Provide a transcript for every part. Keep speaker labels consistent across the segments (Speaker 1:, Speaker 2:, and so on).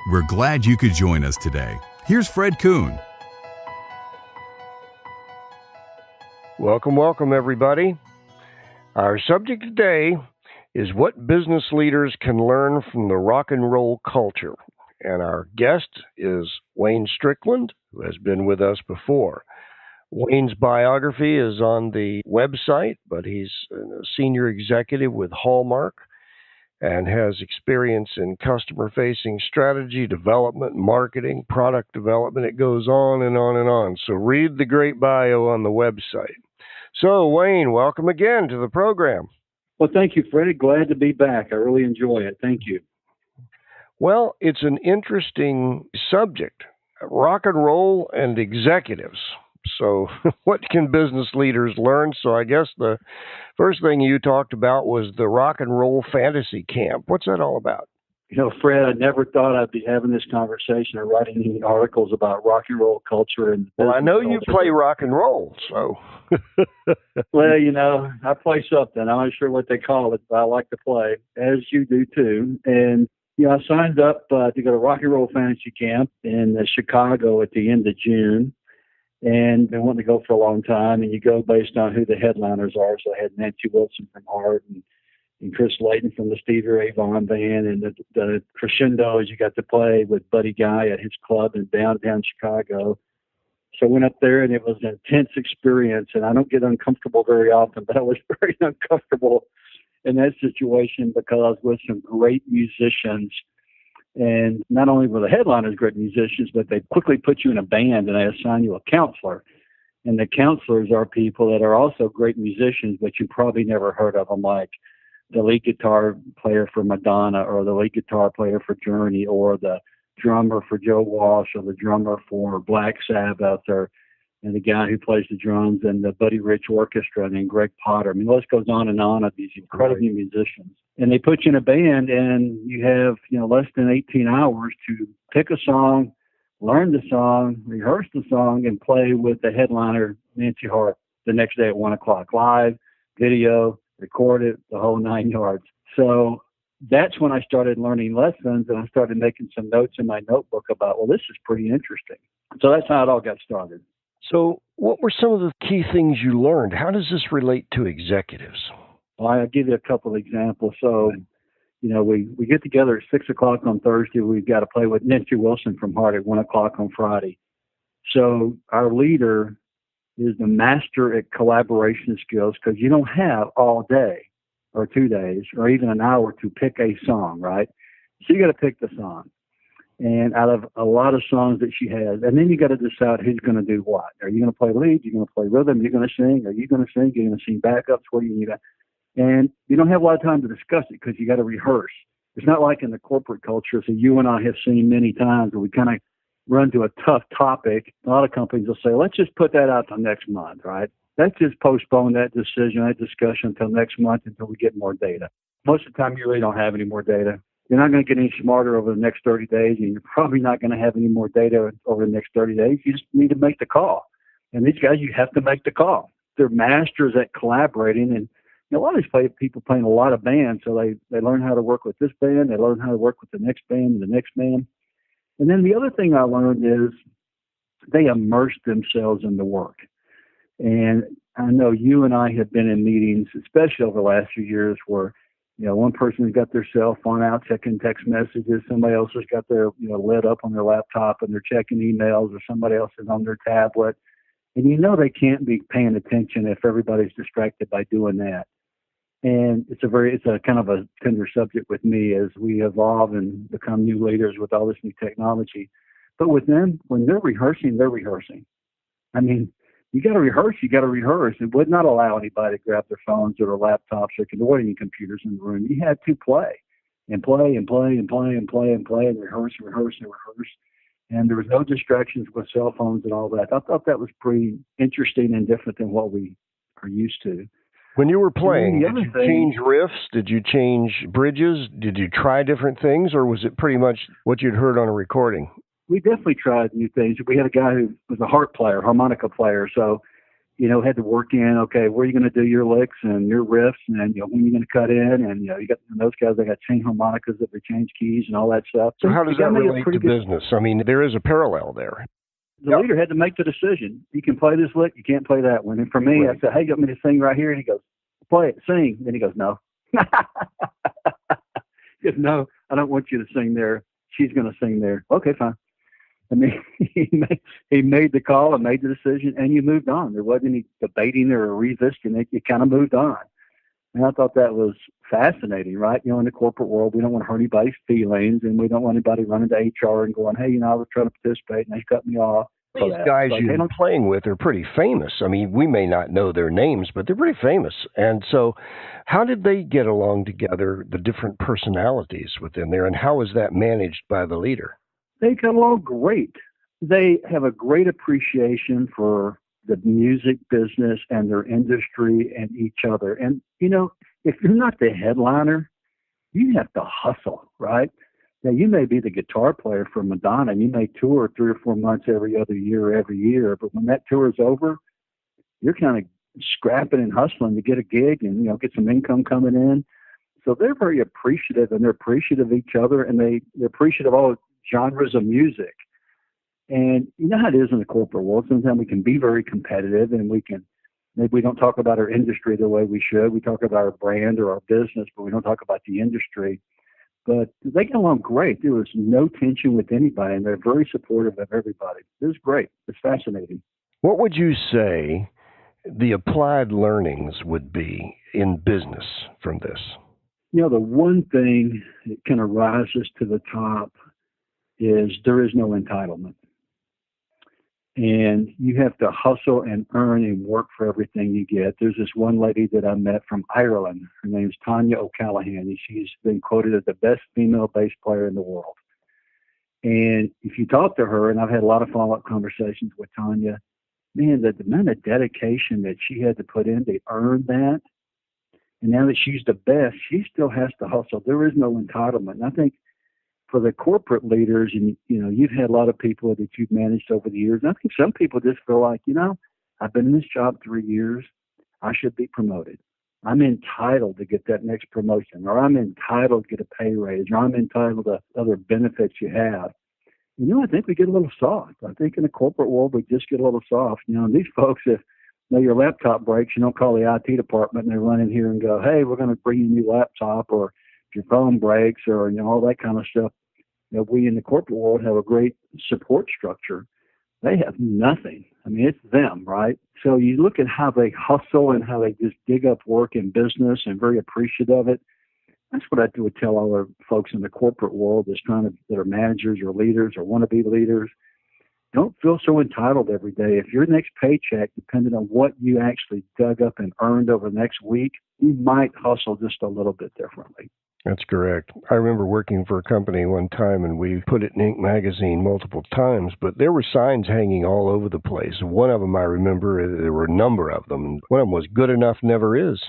Speaker 1: We're glad you could join us today. Here's Fred Coon.
Speaker 2: Welcome, everybody. Our subject today is what business leaders can learn from the rock and roll culture. And our guest is Wayne Strickland, who has been with us before. Wayne's biography is on the website, but he's a senior executive with Hallmark and has experience in customer-facing strategy, development, marketing, product development. It goes on and on and on. So read the great bio on the website. So, Wayne, welcome again to the program.
Speaker 3: Well, thank you, Freddie. Glad to be back. I really enjoy it. Thank you.
Speaker 2: Well, it's an interesting subject, rock and roll and executives. So what can business leaders learn? So I guess the first thing you talked about was the rock and roll fantasy camp. What's that all about?
Speaker 3: You know, Fred, I never thought I'd be having this conversation or writing any articles about rock and roll culture. And
Speaker 2: well, I know
Speaker 3: culture.
Speaker 2: You play rock and roll, so.
Speaker 3: Well, you know, I play something. I'm not sure what they call it, but I like to play, as you do too. And, you know, I signed up to go to rock and roll fantasy camp in Chicago at the end of June. And been wanting to go for a long time, and you go based on who the headliners are. So I had Nancy Wilson from Heart and Chris Layton from the Stevie Ray Vaughan Band, and the crescendo is you got to play with Buddy Guy at his club in downtown Chicago. So I went up there, and it was an intense experience, and I don't get uncomfortable very often, but I was very uncomfortable in that situation because I was with some great musicians. And not only were the headliners great musicians, but they quickly put you in a band and they assign you a counselor. And the counselors are people that are also great musicians, but you probably never heard of them, like the lead guitar player for Madonna or the lead guitar player for Journey or the drummer for Joe Walsh or the drummer for Black Sabbath and the guy who plays the drums and the Buddy Rich Orchestra and then Greg Potter. I mean, the list goes on of these incredible musicians. And they put you in a band and you have, you know, less than 18 hours to pick a song, learn the song, rehearse the song, and play with the headliner, Nancy Hart, the next day at 1 o'clock. Live, video, record it, the whole 9 yards. So that's when I started learning lessons and I started making some notes in my notebook about, well, this is pretty interesting. So that's how it all got started.
Speaker 2: So what were some of the key things you learned? How does this relate to executives?
Speaker 3: Well, I'll give you a couple of examples. So, you know, we get together at 6 o'clock on Thursday. We've got to play with Nancy Wilson from Heart at 1 o'clock on Friday. So our leader is the master at collaboration skills because you don't have all day or 2 days or even an hour to pick a song, right? So you got to pick the song. And out of a lot of songs that she has, and then you got to decide who's going to do what. Are you going to play lead? You're going to play rhythm? You're going to sing? Are you going to sing? You're going to sing backups? What do you need? And you don't have a lot of time to discuss it because you got to rehearse. It's not like in the corporate culture. So you and I have seen many times where we kind of run to a tough topic. A lot of companies will say, let's just put that out till next month, right? Let's just postpone that decision, that discussion until next month until we get more data. Most of the time, you really don't have any more data. You're not going to get any smarter over the next 30 days, and you're probably not going to have any more data over the next 30 days. You just need to make the call. And these guys, you have to make the call. They're masters at collaborating, and you know, a lot of these people playing a lot of bands, so they learn how to work with this band, they learn how to work with the next band and the next band. And then the other thing I learned is they immerse themselves in the work. And I know you and I have been in meetings, especially over the last few years, where you know, one person's got their cell phone out checking text messages. Somebody else has got their, you know, lit up on their laptop and they're checking emails, or somebody else is on their tablet. And you know they can't be paying attention if everybody's distracted by doing that. And it's a kind of a tender subject with me as we evolve and become new leaders with all this new technology. But with them, when they're rehearsing, they're rehearsing. I mean, you got to rehearse. It would not allow anybody to grab their phones or their laptops or any computers in the room. You had to play and play and play and play and play and play and rehearse and rehearse and rehearse. And there was no distractions with cell phones and all that. I thought that was pretty interesting and different than what we are used to.
Speaker 2: When you were playing, did you change riffs? Did you change bridges? Did you try different things, or was it pretty much what you'd heard on a recording?
Speaker 3: We definitely tried new things. We had a guy who was a harmonica player. So had to work in, okay, where are you going to do your licks and your riffs, and when are you going to cut in, and you got those guys that got chain harmonicas that they change keys and all that stuff.
Speaker 2: So how does that relate to business? I mean, there is a parallel there.
Speaker 3: The leader had to make the decision. You can play this lick, you can't play that one. And for me, I said, hey, you want me to sing right here? And he goes, play it, sing. Then he goes, no. He goes, no, I don't want you to sing there. She's going to sing there. Okay, fine. I mean, he made the call and made the decision, and you moved on. There wasn't any debating or revisiting it. You kind of moved on. And I thought that was fascinating, right? In the corporate world, we don't want to hurt anybody's feelings, and we don't want anybody running to HR and going, hey, I was trying to participate, and they cut me off.
Speaker 2: These guys you've been playing with are pretty famous. I mean, we may not know their names, but they're pretty famous. And so how did they get along together, the different personalities within there, and how was that managed by the leader?
Speaker 3: They got along great. They have a great appreciation for the music business and their industry and each other. And, if you're not the headliner, you have to hustle, right? Now, you may be the guitar player for Madonna, and you may tour 3 or 4 months every other year, but when that tour is over, you're kind of scrapping and hustling to get a gig and, get some income coming in. So they're very appreciative, and they're appreciative of each other, and they're appreciative of all genres of music. And you know how it is in the corporate world. Sometimes we can be very competitive, and maybe we don't talk about our industry the way we should. We talk about our brand or our business, but we don't talk about the industry. But they get along great. There was no tension with anybody, and they're very supportive of everybody. It was great. It's fascinating.
Speaker 2: What would you say the applied learnings would be in business from this?
Speaker 3: The one thing that kind of rises to the top is there is no entitlement. And you have to hustle and earn and work for everything you get. There's this one lady that I met from Ireland. Her name's Tanya O'Callaghan, and she's been quoted as the best female bass player in the world. And if you talk to her, and I've had a lot of follow-up conversations with Tanya, man, the amount of dedication that she had to put in to earn that, and now that she's the best, she still has to hustle. There is no entitlement. And I think for the corporate leaders, and you've had a lot of people that you've managed over the years, and I think some people just feel like, I've been in this job 3 years, I should be promoted. I'm entitled to get that next promotion, or I'm entitled to get a pay raise, or I'm entitled to other benefits you have. I think we get a little soft. I think in the corporate world, we just get a little soft. These folks, if your laptop breaks, you don't call the IT department, and they run in here and go, hey, we're going to bring you a new laptop, or your phone breaks, or all that kind of stuff. We in the corporate world have a great support structure. They have nothing. I mean, it's them, right? So you look at how they hustle and how they just dig up work in business and very appreciative of it. That's what I would tell all the folks in the corporate world that are managers or leaders or want to be leaders. Don't feel so entitled every day. If your next paycheck depended on what you actually dug up and earned over the next week, you might hustle just a little bit differently.
Speaker 2: That's correct. I remember working for a company one time, and we put it in Inc. magazine multiple times, but there were signs hanging all over the place. One of them I remember, there were a number of them. One of them was good enough never is.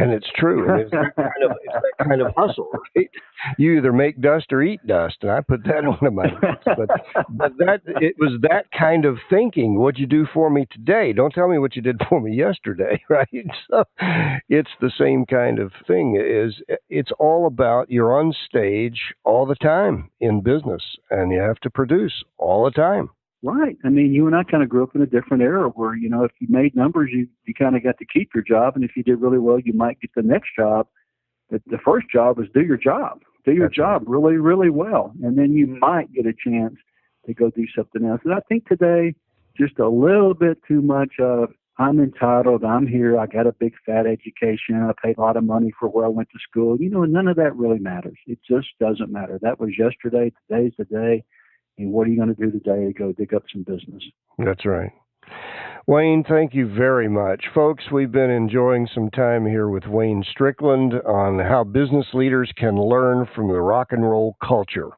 Speaker 2: And it's true. And it's that kind of hustle, right? You either make dust or eat dust, and I put that in one of my books. But it was that kind of thinking. What'd you do for me today? Don't tell me what you did for me yesterday, right? So it's the same kind of thing. It's all about you're on stage all the time in business, and you have to produce all the time.
Speaker 3: Right. I mean, you and I kind of grew up in a different era where, if you made numbers, you kind of got to keep your job. And if you did really well, you might get the next job. But the first job is do your job. Do your job really, really well. And then you might get a chance to go do something else. And I think today, just a little bit too much of, I'm entitled, I'm here, I got a big fat education, I paid a lot of money for where I went to school. None of that really matters. It just doesn't matter. That was yesterday, today's the day. And what are you going to do today to go dig up some business?
Speaker 2: That's right. Wayne, thank you very much. Folks, we've been enjoying some time here with Wayne Strickland on how business leaders can learn from the rock and roll culture.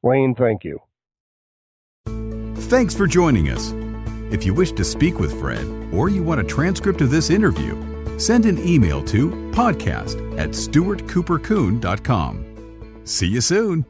Speaker 2: Wayne, thank you.
Speaker 1: Thanks for joining us. If you wish to speak with Fred, or you want a transcript of this interview, send an email to podcast@stewartcoopercoon.com. See you soon.